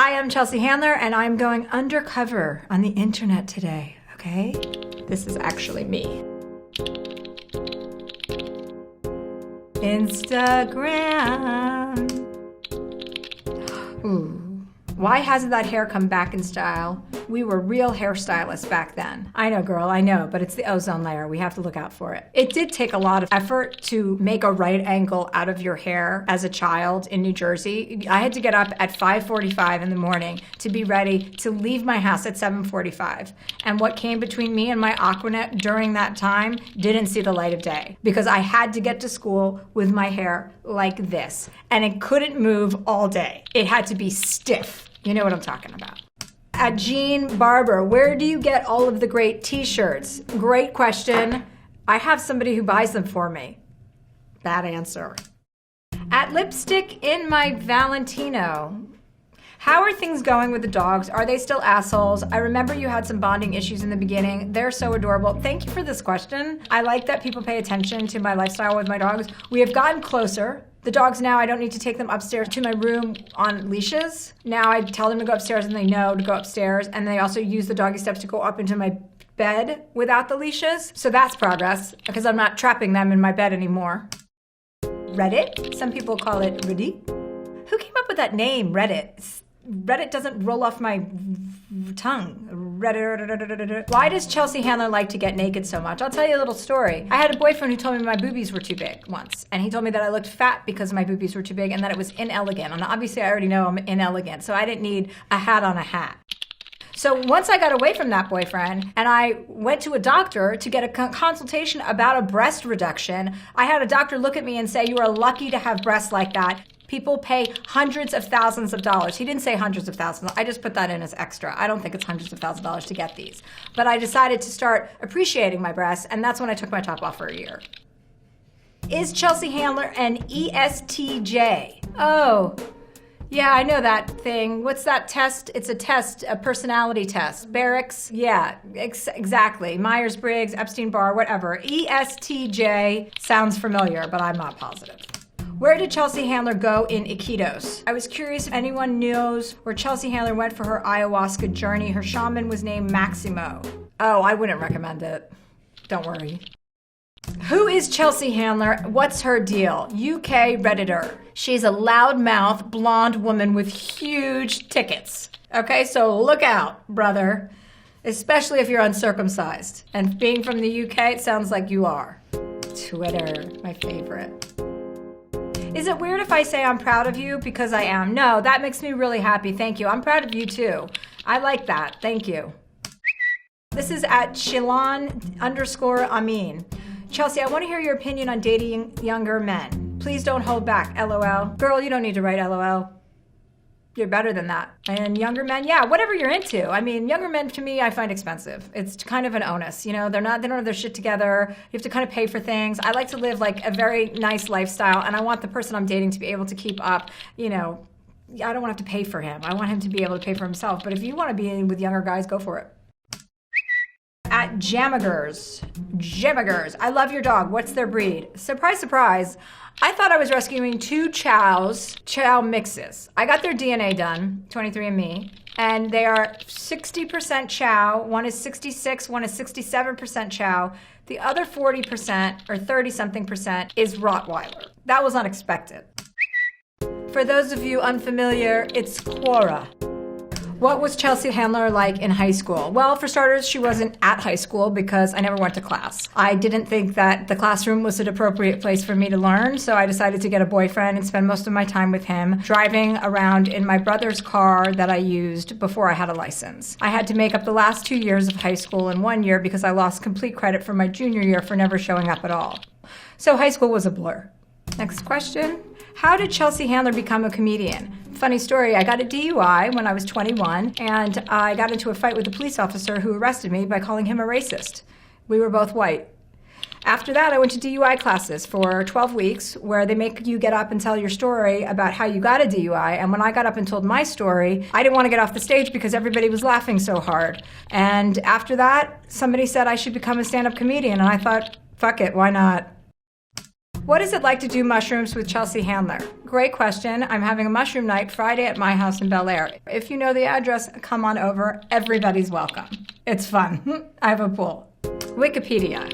Hi, I'm Chelsea Handler, and I'm going undercover on the internet today, okay? This is actually me. Instagram. Ooh. Why hasn't that hair come back in style? We were real hairstylists back then. I know, girl, I know, but it's the ozone layer. We have to look out for it. It did take a lot of effort to make a right angle out of your hair as a child in New Jersey. I had to get up at 5:45 in the morning to be ready to leave my house at 7:45. And what came between me and my Aquanet during that time didn't see the light of day because I had to get to school with my hair like this. And it couldn't move all day. It had to be stiff. You know what I'm talking about. At Jean Barber, where do you get all of the great t-shirts? Great question. I have somebody who buys them for me. Bad answer. At Lipstick in My Valentino, how are things going with the dogs? Are they still assholes? I remember you had some bonding issues in the beginning. They're so adorable. Thank you for this question. I like that people pay attention to my lifestyle with my dogs. We have gotten closer. The dogs now, I don't need to take them upstairs to my room on leashes. Now I tell them to go upstairs and they know to go upstairs. And they also use the doggy steps to go up into my bed without the leashes. So that's progress because I'm not trapping them in my bed anymore. Reddit? Some people call it Reddit. Who came up with that name, Reddit? Reddit doesn't roll off my tongue. Reddit. Why does Chelsea Handler like to get naked so much? I'll tell you a little story. I had a boyfriend who told me my boobies were too big once. And he told me that I looked fat because my boobies were too big and that it was inelegant. And obviously I already know I'm inelegant, so I didn't need a hat on a hat. So once I got away from that boyfriend and I went to a doctor to get a consultation about a breast reduction, I had a doctor look at me and say, "You are lucky to have breasts like that. People pay hundreds of thousands of dollars." He didn't say hundreds of thousands. I just put that in as extra. I don't think it's hundreds of thousands of dollars to get these. But I decided to start appreciating my breasts, and that's when I took my top off for a year. Is Chelsea Handler an ESTJ? Oh, yeah, I know that thing. What's that test? It's a test, a personality test. Barracks? Yeah, exactly. Myers-Briggs, Epstein-Barr, whatever. ESTJ sounds familiar, but I'm not positive. Where did Chelsea Handler go in Iquitos? I was curious if anyone knows where Chelsea Handler went for her ayahuasca journey. Her shaman was named Maximo. Oh, I wouldn't recommend it. Don't worry. Who is Chelsea Handler? What's her deal? UK Redditor. She's a loudmouth blonde woman with huge tickets. Okay, so look out, brother. Especially if you're uncircumcised. And being from the UK, it sounds like you are. Twitter, my favorite. Is it weird if I say I'm proud of you? Because I am. No, that makes me really happy. Thank you. I'm proud of you too. I like that. Thank you. This is at Shilon_Amin. Chelsea, I want to hear your opinion on dating younger men. Please don't hold back. LOL. Girl, you don't need to write LOL. You're better than that. And younger men, yeah, whatever you're into. I mean, younger men to me, I find expensive. It's kind of an onus. You know, they don't have their shit together. You have to kind of pay for things. I like to live like a very nice lifestyle, and I want the person I'm dating to be able to keep up. You know, I don't want to have to pay for him. I want him to be able to pay for himself. But if you want to be with younger guys, go for it. At Jamagers. I love your dog. What's their breed? Surprise, surprise. I thought I was rescuing two chow mixes. I got their DNA done, 23andMe, and they are 60% chow. One is 66, one is 67% chow. The other 40% or 30-something% is Rottweiler. That was unexpected. For those of you unfamiliar, it's Quora. What was Chelsea Handler like in high school? Well, for starters, she wasn't at high school because I never went to class. I didn't think that the classroom was an appropriate place for me to learn, so I decided to get a boyfriend and spend most of my time with him, driving around in my brother's car that I used before I had a license. I had to make up the last 2 years of high school in 1 year because I lost complete credit for my junior year for never showing up at all. So high school was a blur. Next question. How did Chelsea Handler become a comedian? Funny story, I got a DUI when I was 21, and I got into a fight with a police officer who arrested me by calling him a racist. We were both white. After that, I went to DUI classes for 12 weeks, where they make you get up and tell your story about how you got a DUI. And when I got up and told my story, I didn't want to get off the stage because everybody was laughing so hard. And after that, somebody said I should become a stand-up comedian, and I thought, fuck it, why not? What is it like to do mushrooms with Chelsea Handler? Great question. I'm having a mushroom night Friday at my house in Bel Air. If you know the address, come on over. Everybody's welcome. It's fun. I have a pool. Wikipedia.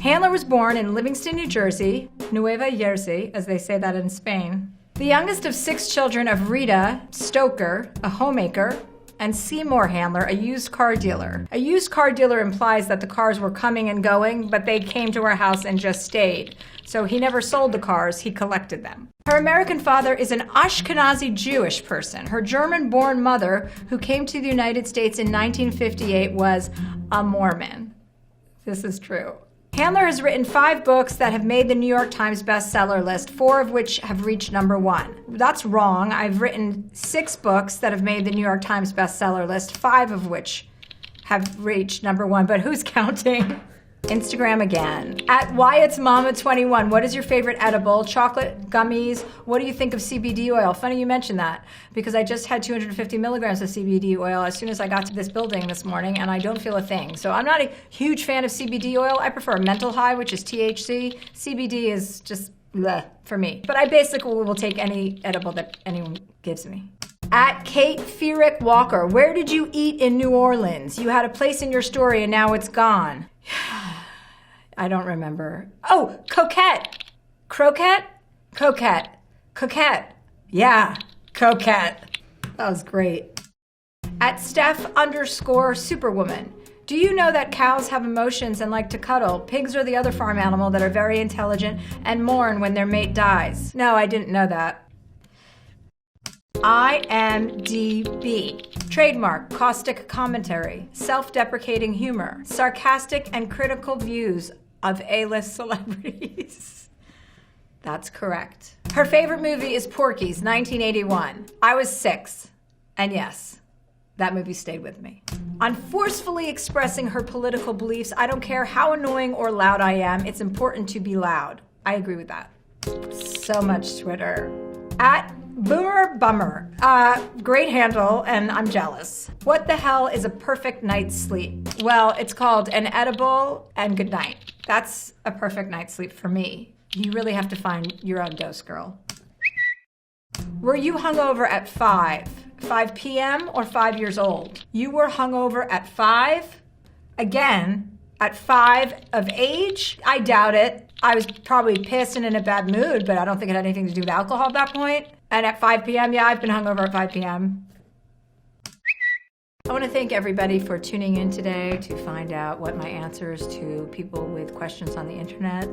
Handler was born in Livingston, New Jersey, Nueva Jersey, as they say that in Spain. The youngest of 6 children of Rita Stoker, a homemaker, and Seymour Handler, a used car dealer. A used car dealer implies that the cars were coming and going, but they came to our house and just stayed. So he never sold the cars, he collected them. Her American father is an Ashkenazi Jewish person. Her German-born mother, who came to the United States in 1958, was a Mormon. This is true. Handler has written 5 books that have made the New York Times bestseller list, 4 of which have reached #1. That's wrong. I've written 6 books that have made the New York Times bestseller list, 5 of which have reached #1, but who's counting? Instagram again. At Wyatt'sMama21, what is your favorite edible? Chocolate, gummies? What do you think of CBD oil? Funny you mentioned that, because I just had 250 milligrams of CBD oil as soon as I got to this building this morning, and I don't feel a thing. So I'm not a huge fan of CBD oil. I prefer mental high, which is THC. CBD is just bleh for me. But I basically will take any edible that anyone gives me. At Kate Feerick Walker, where did you eat in New Orleans? You had a place in your story and now it's gone. I don't remember. Oh, Coquette. Croquette? Coquette. Coquette. Yeah, Coquette. That was great. At Steph_Superwoman. Do you know that cows have emotions and like to cuddle? Pigs are the other farm animal that are very intelligent and mourn when their mate dies. No, I didn't know that. IMDb. Trademark, caustic commentary, self-deprecating humor, sarcastic and critical views of A-list celebrities. That's correct. Her favorite movie is Porkys, 1981. I was 6, and yes, that movie stayed with me. On forcefully expressing her political beliefs, I don't care how annoying or loud I am, it's important to be loud. I agree with that. So much Twitter. At Boomer Bummer. Great handle, and I'm jealous. What the hell is a perfect night's sleep? Well, it's called an edible and good night. That's a perfect night's sleep for me. You really have to find your own dose, girl. Were you hungover at 5 p.m. or 5 years old? You were hungover at 5? Again, at 5 of age? I doubt it. I was probably pissed and in a bad mood, but I don't think it had anything to do with alcohol at that point. And at 5 p.m., yeah, I've been hungover at 5 p.m. I want to thank everybody for tuning in today to find out what my answers to people with questions on the internet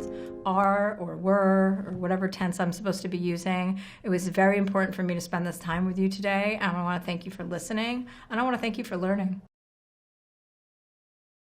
are or were, or whatever tense I'm supposed to be using. It was very important for me to spend this time with you today, and I want to thank you for listening, and I want to thank you for learning.